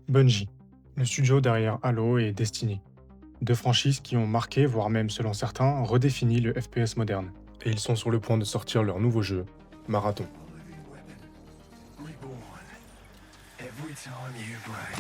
Bungie, le studio derrière Halo et Destiny. Deux franchises qui ont marqué, voire même selon certains, redéfini le FPS moderne. Et ils sont sur le point de sortir leur nouveau jeu, Marathon. living weapon, reborn. Every time you break.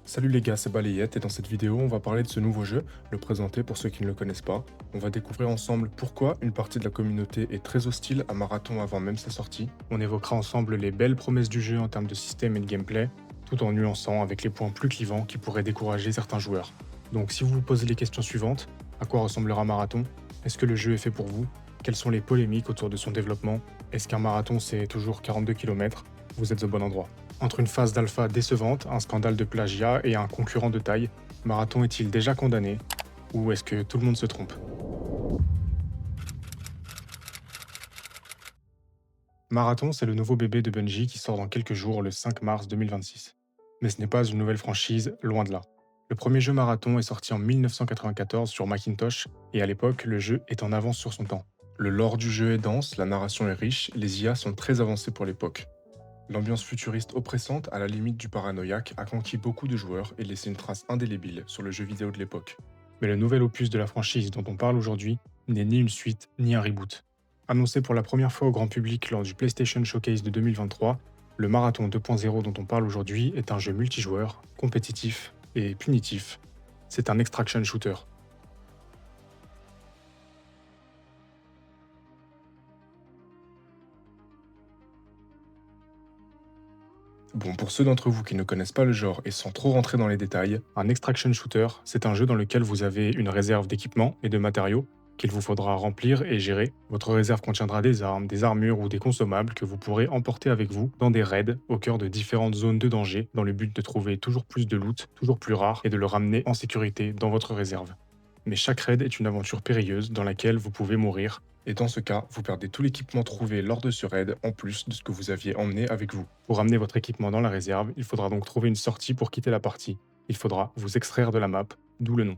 Salut les gars, c'est Balayette et dans cette vidéo, on va parler de ce nouveau jeu, le présenter pour ceux qui ne le connaissent pas. On va découvrir ensemble pourquoi une partie de la communauté est très hostile à Marathon avant même sa sortie. On évoquera ensemble les belles promesses du jeu en termes de système et de gameplay, tout en nuançant avec les points plus clivants qui pourraient décourager certains joueurs. Donc si vous vous posez les questions suivantes, à quoi ressemblera Marathon? Est-ce que le jeu est fait pour vous? Quelles sont les polémiques autour de son développement? Est-ce qu'un marathon c'est toujours 42 km? Vous êtes au bon endroit. Entre une phase d'alpha décevante, un scandale de plagiat et un concurrent de taille, Marathon est-il déjà condamné? Ou est-ce que tout le monde se trompe? Marathon, c'est le nouveau bébé de Bungie qui sort dans quelques jours, le 5 mars 2026. Mais ce n'est pas une nouvelle franchise, loin de là. Le premier jeu Marathon est sorti en 1994 sur Macintosh, et à l'époque, le jeu est en avance sur son temps. Le lore du jeu est dense, la narration est riche, les IA sont très avancées pour l'époque. L'ambiance futuriste oppressante, à la limite du paranoïaque, a conquis beaucoup de joueurs et laissé une trace indélébile sur le jeu vidéo de l'époque. Mais le nouvel opus de la franchise dont on parle aujourd'hui n'est ni une suite ni un reboot. Annoncé pour la première fois au grand public lors du PlayStation Showcase de 2023, le Marathon 2.0 dont on parle aujourd'hui est un jeu multijoueur, compétitif et punitif. C'est un extraction shooter. Bon, pour ceux d'entre vous qui ne connaissent pas le genre et sans trop rentrer dans les détails, un extraction shooter, c'est un jeu dans lequel vous avez une réserve d'équipements et de matériaux qu'il vous faudra remplir et gérer. Votre réserve contiendra des armes, des armures ou des consommables que vous pourrez emporter avec vous dans des raids au cœur de différentes zones de danger dans le but de trouver toujours plus de loot, toujours plus rare et de le ramener en sécurité dans votre réserve. Mais chaque raid est une aventure périlleuse dans laquelle vous pouvez mourir, et dans ce cas, vous perdez tout l'équipement trouvé lors de ce raid en plus de ce que vous aviez emmené avec vous. Pour ramener votre équipement dans la réserve, il faudra donc trouver une sortie pour quitter la partie. Il faudra vous extraire de la map, d'où le nom.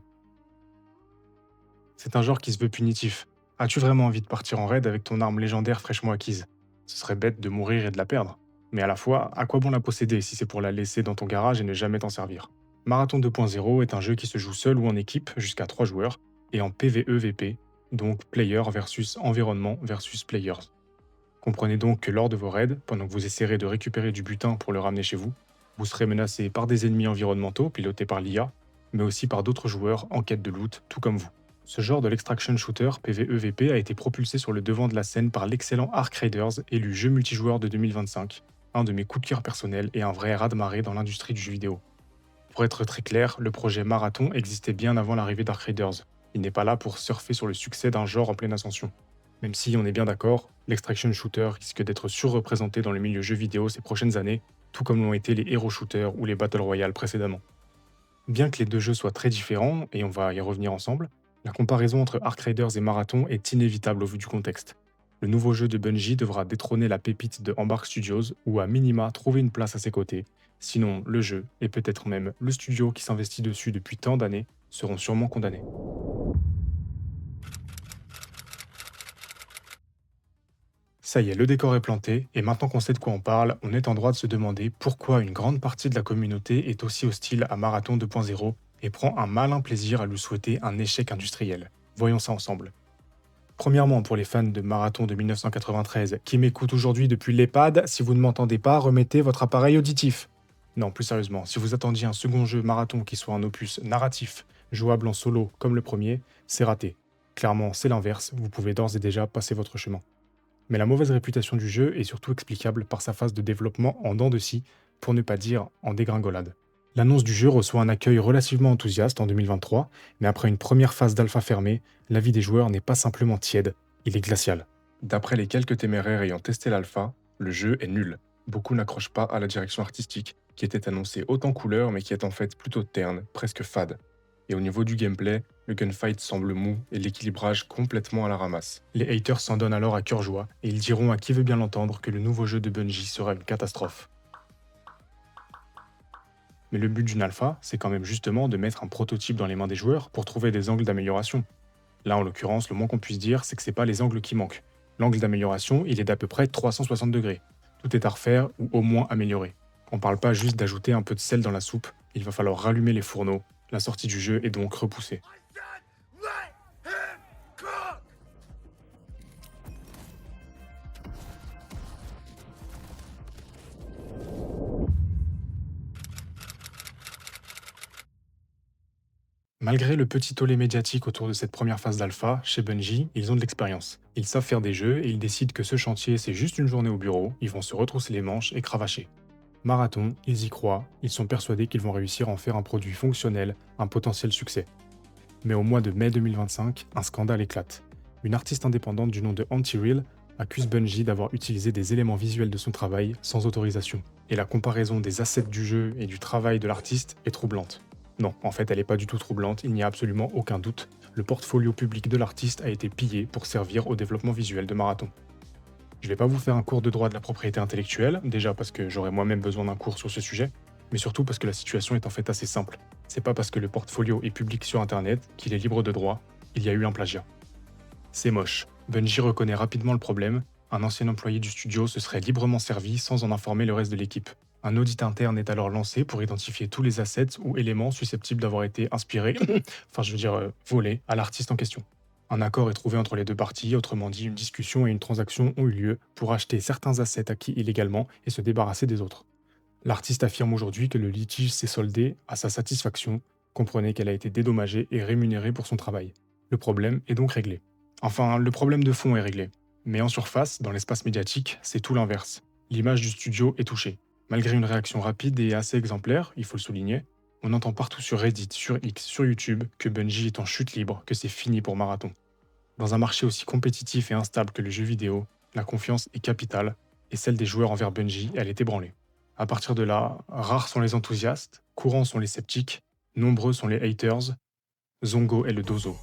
C'est un genre qui se veut punitif. As-tu vraiment envie de partir en raid avec ton arme légendaire fraîchement acquise? Ce serait bête de mourir et de la perdre. Mais à la fois, à quoi bon la posséder si c'est pour la laisser dans ton garage et ne jamais t'en servir? Marathon 2.0 est un jeu qui se joue seul ou en équipe, jusqu'à 3 joueurs, et en PvE-VP, donc player versus environnement versus players. Comprenez donc que lors de vos raids, pendant que vous essaierez de récupérer du butin pour le ramener chez vous, vous serez menacé par des ennemis environnementaux pilotés par l'IA, mais aussi par d'autres joueurs en quête de loot, tout comme vous. Ce genre de l'extraction shooter PvE-VP a été propulsé sur le devant de la scène par l'excellent Ark Raiders, élu jeu multijoueur de 2025, un de mes coups de cœur personnels et un vrai raz-de-marée dans l'industrie du jeu vidéo. Pour être très clair, le projet Marathon existait bien avant l'arrivée d'Ark Raiders. Il n'est pas là pour surfer sur le succès d'un genre en pleine ascension. Même si on est bien d'accord, l'extraction shooter risque d'être surreprésenté dans le milieu jeu vidéo ces prochaines années, tout comme l'ont été les hero shooters ou les battle royale précédemment. Bien que les deux jeux soient très différents, et on va y revenir ensemble, la comparaison entre Ark Raiders et Marathon est inévitable au vu du contexte. Le nouveau jeu de Bungie devra détrôner la pépite de Embark Studios ou à minima trouver une place à ses côtés, sinon le jeu, et peut-être même le studio qui s'investit dessus depuis tant d'années, seront sûrement condamnés. Ça y est, le décor est planté, et maintenant qu'on sait de quoi on parle, on est en droit de se demander pourquoi une grande partie de la communauté est aussi hostile à Marathon 2.0 et prend un malin plaisir à lui souhaiter un échec industriel. Voyons ça ensemble. Premièrement, pour les fans de Marathon de 1993 qui m'écoutent aujourd'hui depuis l'EHPAD, si vous ne m'entendez pas, remettez votre appareil auditif. Non, plus sérieusement, si vous attendiez un second jeu Marathon qui soit un opus narratif, jouable en solo comme le premier, c'est raté. Clairement, c'est l'inverse, vous pouvez d'ores et déjà passer votre chemin. Mais la mauvaise réputation du jeu est surtout explicable par sa phase de développement en dents de scie, pour ne pas dire en dégringolade. L'annonce du jeu reçoit un accueil relativement enthousiaste en 2023, mais après une première phase d'alpha fermée, l'avis des joueurs n'est pas simplement tiède, il est glacial. D'après les quelques téméraires ayant testé l'alpha, le jeu est nul. Beaucoup n'accrochent pas à la direction artistique, qui était annoncée haute en couleurs mais qui est en fait plutôt terne, presque fade. Et au niveau du gameplay, le gunfight semble mou et l'équilibrage complètement à la ramasse. Les haters s'en donnent alors à cœur joie, et ils diront à qui veut bien l'entendre que le nouveau jeu de Bungie sera une catastrophe. Mais le but d'une alpha, c'est quand même justement de mettre un prototype dans les mains des joueurs pour trouver des angles d'amélioration. Là, en l'occurrence, le moins qu'on puisse dire, c'est que c'est pas les angles qui manquent. L'angle d'amélioration, il est d'à peu près 360 degrés. Tout est à refaire ou au moins amélioré. On parle pas juste d'ajouter un peu de sel dans la soupe, il va falloir rallumer les fourneaux. La sortie du jeu est donc repoussée. I said, let him cook! Malgré le petit tollé médiatique autour de cette première phase d'alpha, chez Bungie, ils ont de l'expérience. Ils savent faire des jeux et ils décident que ce chantier c'est juste une journée au bureau, ils vont se retrousser les manches et cravacher. Marathon, ils y croient, ils sont persuadés qu'ils vont réussir à en faire un produit fonctionnel, un potentiel succès. Mais au mois de mai 2025, un scandale éclate. Une artiste indépendante du nom de Anti-Real accuse Bungie d'avoir utilisé des éléments visuels de son travail sans autorisation. Et la comparaison des assets du jeu et du travail de l'artiste est troublante. Non, en fait, elle n'est pas du tout troublante, il n'y a absolument aucun doute. Le portfolio public de l'artiste a été pillé pour servir au développement visuel de Marathon. Je vais pas vous faire un cours de droit de la propriété intellectuelle, déjà parce que j'aurais moi-même besoin d'un cours sur ce sujet, mais surtout parce que la situation est en fait assez simple. C'est pas parce que le portfolio est public sur internet qu'il est libre de droit, il y a eu un plagiat. C'est moche. Bungie reconnaît rapidement le problème, un ancien employé du studio se serait librement servi sans en informer le reste de l'équipe. Un audit interne est alors lancé pour identifier tous les assets ou éléments susceptibles d'avoir été inspirés, volés, à l'artiste en question. Un accord est trouvé entre les deux parties, autrement dit, une discussion et une transaction ont eu lieu pour acheter certains assets acquis illégalement et se débarrasser des autres. L'artiste affirme aujourd'hui que le litige s'est soldé à sa satisfaction, comprenez qu'elle a été dédommagée et rémunérée pour son travail. Le problème est donc réglé. Enfin, le problème de fond est réglé. Mais en surface, dans l'espace médiatique, c'est tout l'inverse. L'image du studio est touchée. Malgré une réaction rapide et assez exemplaire, il faut le souligner, on entend partout sur Reddit, sur X, sur YouTube que Bungie est en chute libre, que c'est fini pour Marathon. Dans un marché aussi compétitif et instable que le jeu vidéo, la confiance est capitale, et celle des joueurs envers Bungie, elle est ébranlée. À partir de là, rares sont les enthousiastes, courants sont les sceptiques, nombreux sont les haters, Zongo est le dozo.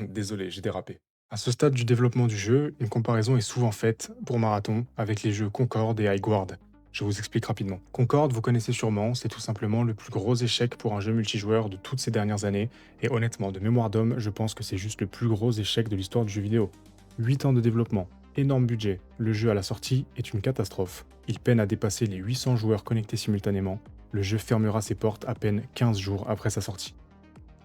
Désolé, j'ai dérapé. À ce stade du développement du jeu, une comparaison est souvent faite, pour Marathon, avec les jeux Concorde et Highguard. Je vous explique rapidement. Concorde, vous connaissez sûrement, c'est tout simplement le plus gros échec pour un jeu multijoueur de toutes ces dernières années, et honnêtement, de mémoire d'homme, je pense que c'est juste le plus gros échec de l'histoire du jeu vidéo. 8 ans de développement, énorme budget, le jeu à la sortie est une catastrophe. Il peine à dépasser les 800 joueurs connectés simultanément, le jeu fermera ses portes à peine 15 jours après sa sortie.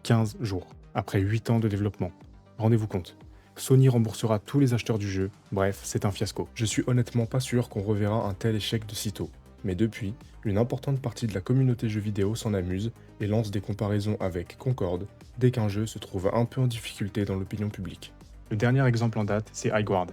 15 jours, après 8 ans de développement. Rendez-vous compte. Sony remboursera tous les acheteurs du jeu, bref, c'est un fiasco. Je suis honnêtement pas sûr qu'on reverra un tel échec de sitôt. Mais depuis, une importante partie de la communauté jeux vidéo s'en amuse et lance des comparaisons avec Concorde dès qu'un jeu se trouve un peu en difficulté dans l'opinion publique. Le dernier exemple en date, c'est Highguard.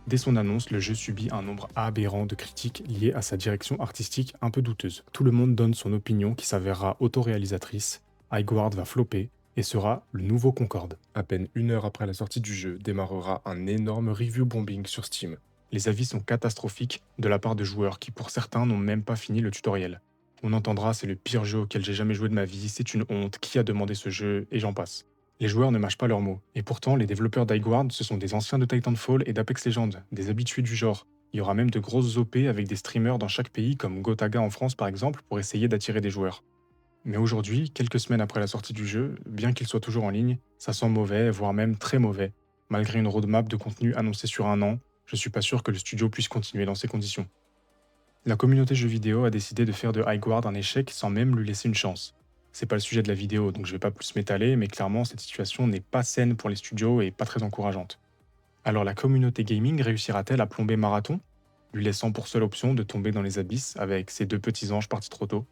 Dès son annonce, le jeu subit un nombre aberrant de critiques liées à sa direction artistique un peu douteuse. Tout le monde donne son opinion qui s'avérera autoréalisatrice. Highguard va flopper et sera le nouveau Concorde. À peine une heure après la sortie du jeu, démarrera un énorme review bombing sur Steam. Les avis sont catastrophiques de la part de joueurs qui pour certains n'ont même pas fini le tutoriel. On entendra c'est le pire jeu auquel j'ai jamais joué de ma vie, c'est une honte, qui a demandé ce jeu, et j'en passe. Les joueurs ne mâchent pas leurs mots, et pourtant les développeurs d'Highguard ce sont des anciens de Titanfall et d'Apex Legends, des habitués du genre. Il y aura même de grosses OP avec des streamers dans chaque pays comme Gotaga en France par exemple pour essayer d'attirer des joueurs. Mais aujourd'hui, quelques semaines après la sortie du jeu, bien qu'il soit toujours en ligne, ça sent mauvais, voire même très mauvais. Malgré une roadmap de contenu annoncée sur un an, je suis pas sûr que le studio puisse continuer dans ces conditions. La communauté jeux vidéo a décidé de faire de Highguard un échec sans même lui laisser une chance. C'est pas le sujet de la vidéo, donc je vais pas plus m'étaler, mais clairement cette situation n'est pas saine pour les studios et pas très encourageante. Alors la communauté gaming réussira-t-elle à plomber Marathon, lui laissant pour seule option de tomber dans les abysses avec ses deux petits anges partis trop tôt?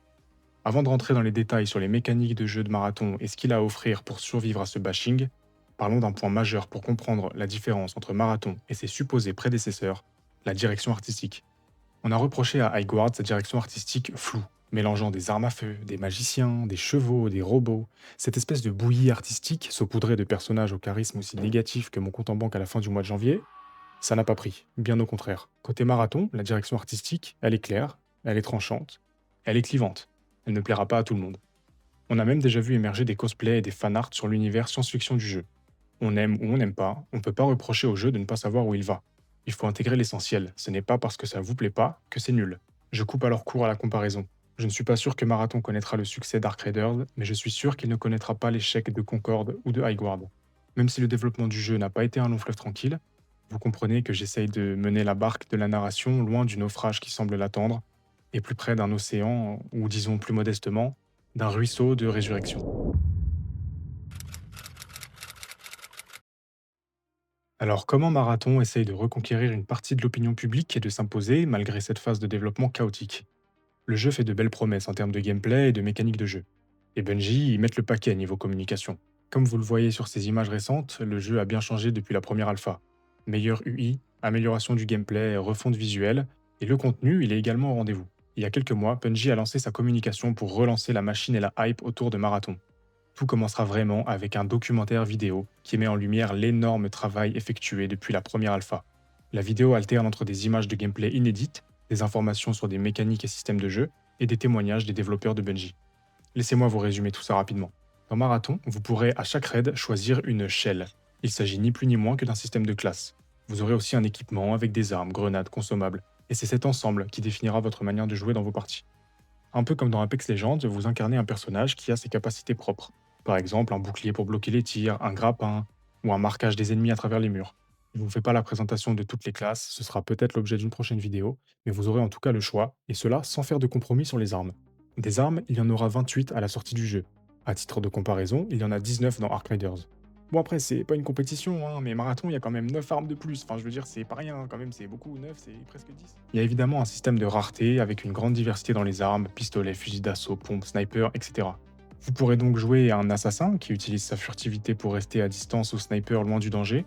Avant de rentrer dans les détails sur les mécaniques de jeu de Marathon et ce qu'il a à offrir pour survivre à ce bashing, parlons d'un point majeur pour comprendre la différence entre Marathon et ses supposés prédécesseurs, la direction artistique. On a reproché à Highguard sa direction artistique floue, mélangeant des armes à feu, des magiciens, des chevaux, des robots. Cette espèce de bouillie artistique, saupoudrée de personnages au charisme aussi négatif que mon compte en banque à la fin du mois de janvier, ça n'a pas pris, bien au contraire. Côté Marathon, la direction artistique, elle est claire, elle est tranchante, elle est clivante. Elle ne plaira pas à tout le monde. On a même déjà vu émerger des cosplays et des fanarts sur l'univers science-fiction du jeu. On aime ou on n'aime pas, on ne peut pas reprocher au jeu de ne pas savoir où il va. Il faut intégrer l'essentiel, ce n'est pas parce que ça vous plaît pas que c'est nul. Je coupe alors court à la comparaison. Je ne suis pas sûr que Marathon connaîtra le succès Dark Raiders, mais je suis sûr qu'il ne connaîtra pas l'échec de Concorde ou de Highguard. Même si le développement du jeu n'a pas été un long fleuve tranquille, vous comprenez que j'essaye de mener la barque de la narration loin du naufrage qui semble l'attendre, et plus près d'un océan, ou disons plus modestement, d'un ruisseau de résurrection. Alors comment Marathon essaye de reconquérir une partie de l'opinion publique et de s'imposer malgré cette phase de développement chaotique? Le jeu fait de belles promesses en termes de gameplay et de mécanique de jeu. Et Bungie, ils mettent le paquet niveau communication. Comme vous le voyez sur ces images récentes, le jeu a bien changé depuis la première alpha. Meilleure UI, amélioration du gameplay, refonte visuelle, et le contenu, il est également au rendez-vous. Il y a quelques mois, Bungie a lancé sa communication pour relancer la machine et la hype autour de Marathon. Tout commencera vraiment avec un documentaire vidéo qui met en lumière l'énorme travail effectué depuis la première alpha. La vidéo alterne entre des images de gameplay inédites, des informations sur des mécaniques et systèmes de jeu, et des témoignages des développeurs de Bungie. Laissez-moi vous résumer tout ça rapidement. Dans Marathon, vous pourrez à chaque raid choisir une shell. Il s'agit ni plus ni moins que d'un système de classe. Vous aurez aussi un équipement avec des armes, grenades, consommables, et c'est cet ensemble qui définira votre manière de jouer dans vos parties. Un peu comme dans Apex Legends, vous incarnez un personnage qui a ses capacités propres. Par exemple, un bouclier pour bloquer les tirs, un grappin, ou un marquage des ennemis à travers les murs. Je ne vous fais pas la présentation de toutes les classes, ce sera peut-être l'objet d'une prochaine vidéo, mais vous aurez en tout cas le choix, et cela sans faire de compromis sur les armes. Des armes, il y en aura 28 à la sortie du jeu. À titre de comparaison, il y en a 19 dans Ark Raiders. Bon après, c'est pas une compétition, hein, mais Marathon, il y a quand même 9 armes de plus. Enfin, je veux dire, c'est pas rien, quand même, c'est beaucoup, 9, c'est presque 10. Il y a évidemment un système de rareté, avec une grande diversité dans les armes, pistolets, fusils d'assaut, pompes, snipers, etc. Vous pourrez donc jouer un assassin qui utilise sa furtivité pour rester à distance au sniper loin du danger,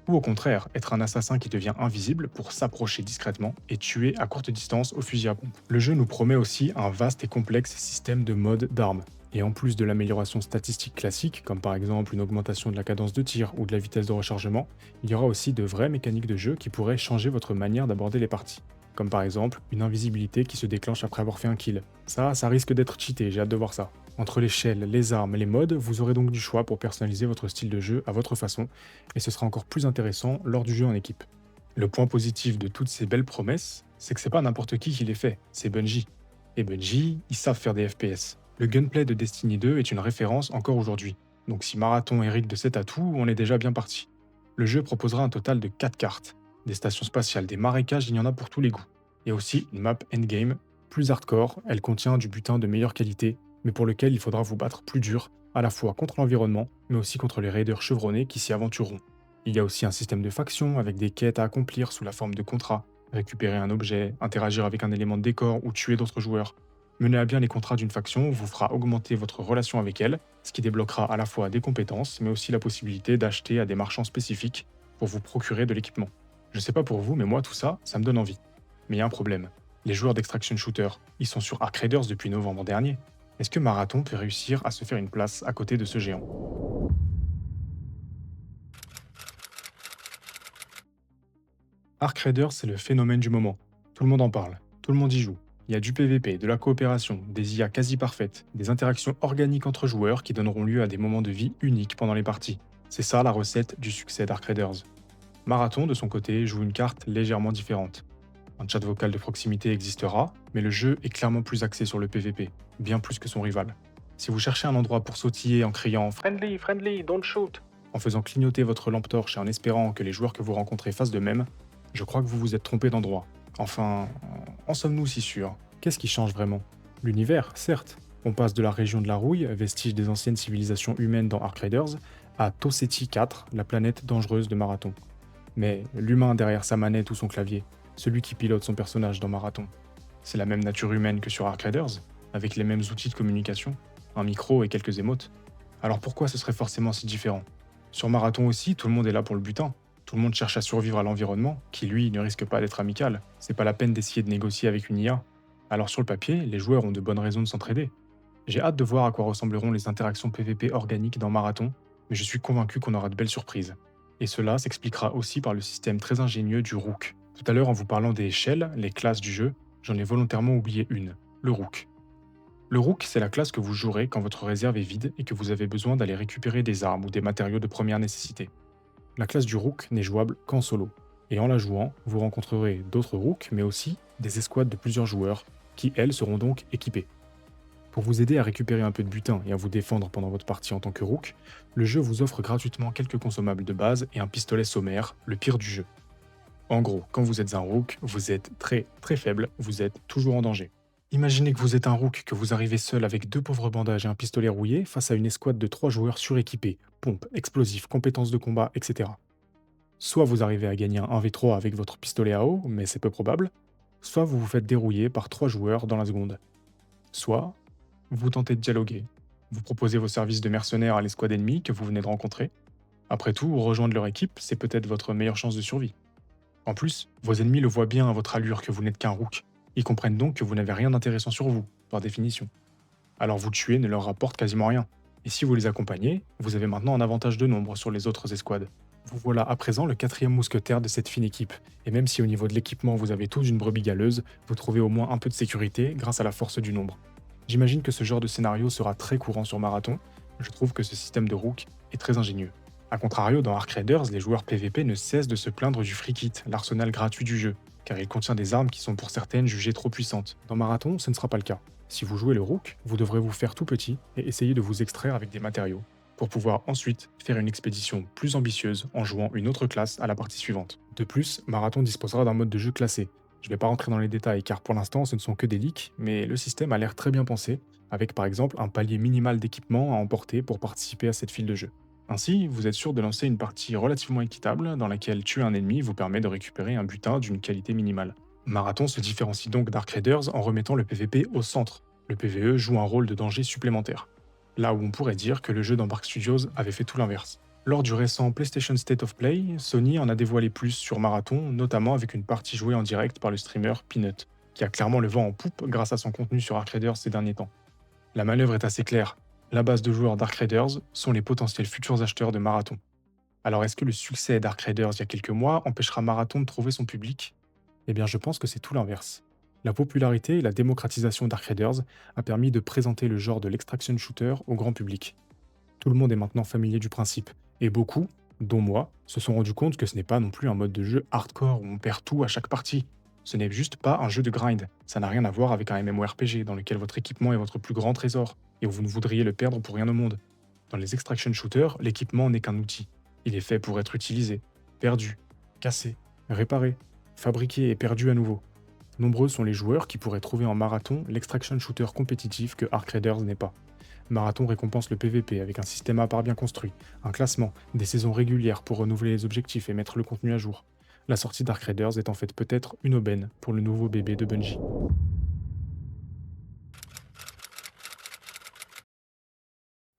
ou au contraire, être un assassin qui devient invisible pour s'approcher discrètement et tuer à courte distance au fusil à pompe. Le jeu nous promet aussi un vaste et complexe système de modes d'armes. Et en plus de l'amélioration statistique classique, comme par exemple une augmentation de la cadence de tir ou de la vitesse de rechargement, il y aura aussi de vraies mécaniques de jeu qui pourraient changer votre manière d'aborder les parties. Comme par exemple une invisibilité qui se déclenche après avoir fait un kill. Ça risque d'être cheaté, j'ai hâte de voir ça. Entre les shells, les armes, les modes, vous aurez donc du choix pour personnaliser votre style de jeu à votre façon, et ce sera encore plus intéressant lors du jeu en équipe. Le point positif de toutes ces belles promesses, c'est que c'est pas n'importe qui les fait, c'est Bungie. Et Bungie, ils savent faire des FPS. Le gunplay de Destiny 2 est une référence encore aujourd'hui, donc si Marathon hérite de cet atout, on est déjà bien parti. Le jeu proposera un total de 4 cartes, des stations spatiales, des marécages, il y en a pour tous les goûts. Et aussi une map endgame, plus hardcore, elle contient du butin de meilleure qualité, mais pour lequel il faudra vous battre plus dur, à la fois contre l'environnement, mais aussi contre les raiders chevronnés qui s'y aventureront. Il y a aussi un système de faction avec des quêtes à accomplir sous la forme de contrats, récupérer un objet, interagir avec un élément de décor ou tuer d'autres joueurs. Mener à bien les contrats d'une faction vous fera augmenter votre relation avec elle, ce qui débloquera à la fois des compétences, mais aussi la possibilité d'acheter à des marchands spécifiques pour vous procurer de l'équipement. Je sais pas pour vous, mais moi tout ça, ça me donne envie. Mais il y a un problème. Les joueurs d'extraction shooter, ils sont sur Ark Raiders depuis novembre dernier. Est-ce que Marathon peut réussir à se faire une place à côté de ce géant? Ark Raiders, c'est le phénomène du moment. Tout le monde en parle, tout le monde y joue. Il y a du PVP, de la coopération, des IA quasi parfaites, des interactions organiques entre joueurs qui donneront lieu à des moments de vie uniques pendant les parties. C'est ça la recette du succès d'Ark Raiders. Marathon, de son côté, joue une carte légèrement différente. Un chat vocal de proximité existera, mais le jeu est clairement plus axé sur le PVP, bien plus que son rival. Si vous cherchez un endroit pour sautiller en criant Friendly, friendly, don't shoot, en faisant clignoter votre lampe torche et en espérant que les joueurs que vous rencontrez fassent de même, je crois que vous vous êtes trompé d'endroit. Enfin, en sommes-nous si sûrs? Qu'est-ce qui change vraiment? L'univers, certes. On passe de la région de la Rouille, vestige des anciennes civilisations humaines dans Ark Raiders, à Toseti 4, la planète dangereuse de Marathon. Mais l'humain derrière sa manette ou son clavier, celui qui pilote son personnage dans Marathon, c'est la même nature humaine que sur Ark Raiders, avec les mêmes outils de communication, un micro et quelques émotes. Alors pourquoi ce serait forcément si différent? Sur Marathon aussi, tout le monde est là pour le butin. Tout le monde cherche à survivre à l'environnement, qui lui ne risque pas d'être amical. C'est pas la peine d'essayer de négocier avec une IA. Alors sur le papier, les joueurs ont de bonnes raisons de s'entraider. J'ai hâte de voir à quoi ressembleront les interactions PVP organiques dans Marathon, mais je suis convaincu qu'on aura de belles surprises. Et cela s'expliquera aussi par le système très ingénieux du Rook. Tout à l'heure, en vous parlant des shells, les classes du jeu, j'en ai volontairement oublié une, le Rook. Le Rook, c'est la classe que vous jouerez quand votre réserve est vide et que vous avez besoin d'aller récupérer des armes ou des matériaux de première nécessité. La classe du Rook n'est jouable qu'en solo. Et en la jouant, vous rencontrerez d'autres Rooks, mais aussi des escouades de plusieurs joueurs, qui elles seront donc équipées. Pour vous aider à récupérer un peu de butin et à vous défendre pendant votre partie en tant que rook, le jeu vous offre gratuitement quelques consommables de base et un pistolet sommaire, le pire du jeu. En gros, quand vous êtes un rook, vous êtes très très faible, vous êtes toujours en danger. Imaginez que vous êtes un rook, que vous arrivez seul avec deux pauvres bandages et un pistolet rouillé face à une escouade de 3 joueurs suréquipés, pompes, explosifs, compétences de combat, etc. Soit vous arrivez à gagner un 1v3 avec votre pistolet à eau, mais c'est peu probable, soit vous vous faites dérouiller par 3 joueurs dans la seconde. Soit vous tentez de dialoguer, vous proposez vos services de mercenaires à l'escouade ennemie que vous venez de rencontrer. Après tout, rejoindre leur équipe, c'est peut-être votre meilleure chance de survie. En plus, vos ennemis le voient bien à votre allure que vous n'êtes qu'un rook. Ils comprennent donc que vous n'avez rien d'intéressant sur vous, par définition. Alors vous tuer ne leur rapporte quasiment rien. Et si vous les accompagnez, vous avez maintenant un avantage de nombre sur les autres escouades. Vous voilà à présent le quatrième mousquetaire de cette fine équipe. Et même si au niveau de l'équipement vous avez tous une brebis galeuse, vous trouvez au moins un peu de sécurité grâce à la force du nombre. J'imagine que ce genre de scénario sera très courant sur Marathon. Je trouve que ce système de rook est très ingénieux. A contrario, dans Ark Raiders, les joueurs PvP ne cessent de se plaindre du free kit, l'arsenal gratuit du jeu, car il contient des armes qui sont pour certaines jugées trop puissantes. Dans Marathon, ce ne sera pas le cas. Si vous jouez le rook, vous devrez vous faire tout petit et essayer de vous extraire avec des matériaux, pour pouvoir ensuite faire une expédition plus ambitieuse en jouant une autre classe à la partie suivante. De plus, Marathon disposera d'un mode de jeu classé. Je ne vais pas rentrer dans les détails car pour l'instant ce ne sont que des leaks, mais le système a l'air très bien pensé, avec par exemple un palier minimal d'équipement à emporter pour participer à cette file de jeu. Ainsi, vous êtes sûr de lancer une partie relativement équitable dans laquelle tuer un ennemi vous permet de récupérer un butin d'une qualité minimale. Marathon se différencie donc d'Ark Raiders en remettant le PvP au centre. Le PvE joue un rôle de danger supplémentaire. Là où on pourrait dire que le jeu d'Embark Studios avait fait tout l'inverse. Lors du récent PlayStation State of Play, Sony en a dévoilé plus sur Marathon, notamment avec une partie jouée en direct par le streamer Peanut, qui a clairement le vent en poupe grâce à son contenu sur Ark Raiders ces derniers temps. La manœuvre est assez claire. La base de joueurs d'Ark Raiders sont les potentiels futurs acheteurs de Marathon. Alors est-ce que le succès d'Ark Raiders il y a quelques mois empêchera Marathon de trouver son public? Eh bien je pense que c'est tout l'inverse. La popularité et la démocratisation d'Ark Raiders a permis de présenter le genre de l'extraction shooter au grand public. Tout le monde est maintenant familier du principe, et beaucoup, dont moi, se sont rendus compte que ce n'est pas non plus un mode de jeu hardcore où on perd tout à chaque partie. Ce n'est juste pas un jeu de grind, ça n'a rien à voir avec un MMORPG dans lequel votre équipement est votre plus grand trésor, et où vous ne voudriez le perdre pour rien au monde. Dans les extraction shooters, l'équipement n'est qu'un outil. Il est fait pour être utilisé, perdu, cassé, réparé, fabriqué et perdu à nouveau. Nombreux sont les joueurs qui pourraient trouver en Marathon l'extraction shooter compétitif que Ark Raiders n'est pas. Marathon récompense le PvP avec un système à part bien construit, un classement, des saisons régulières pour renouveler les objectifs et mettre le contenu à jour. La sortie d'Ark Raiders est en fait peut-être une aubaine pour le nouveau bébé de Bungie.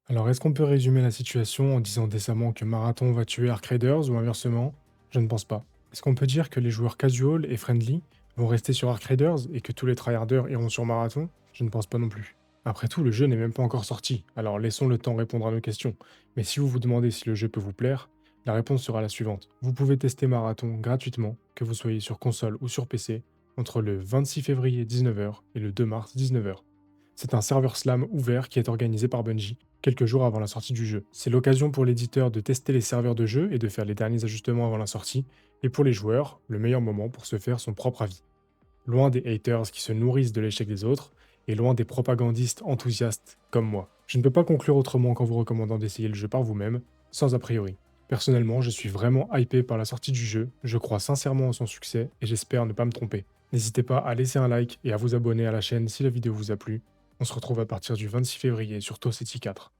Alors est-ce qu'on peut résumer la situation en disant décemment que Marathon va tuer Ark Raiders ou inversement? Je ne pense pas. Est-ce qu'on peut dire que les joueurs casual et friendly vont rester sur Ark Raiders et que tous les tryharders iront sur Marathon? Je ne pense pas non plus. Après tout, le jeu n'est même pas encore sorti, alors laissons le temps répondre à nos questions. Mais si vous vous demandez si le jeu peut vous plaire, la réponse sera la suivante. Vous pouvez tester Marathon gratuitement, que vous soyez sur console ou sur PC, entre le 26 février 19h et le 2 mars 19h. C'est un serveur Slam ouvert qui est organisé par Bungie, quelques jours avant la sortie du jeu. C'est l'occasion pour l'éditeur de tester les serveurs de jeu et de faire les derniers ajustements avant la sortie, et pour les joueurs, le meilleur moment pour se faire son propre avis. Loin des haters qui se nourrissent de l'échec des autres, et loin des propagandistes enthousiastes comme moi. Je ne peux pas conclure autrement qu'en vous recommandant d'essayer le jeu par vous-même, sans a priori. Personnellement, je suis vraiment hypé par la sortie du jeu, je crois sincèrement en son succès et j'espère ne pas me tromper. N'hésitez pas à laisser un like et à vous abonner à la chaîne si la vidéo vous a plu. On se retrouve à partir du 26 février sur Toast 4.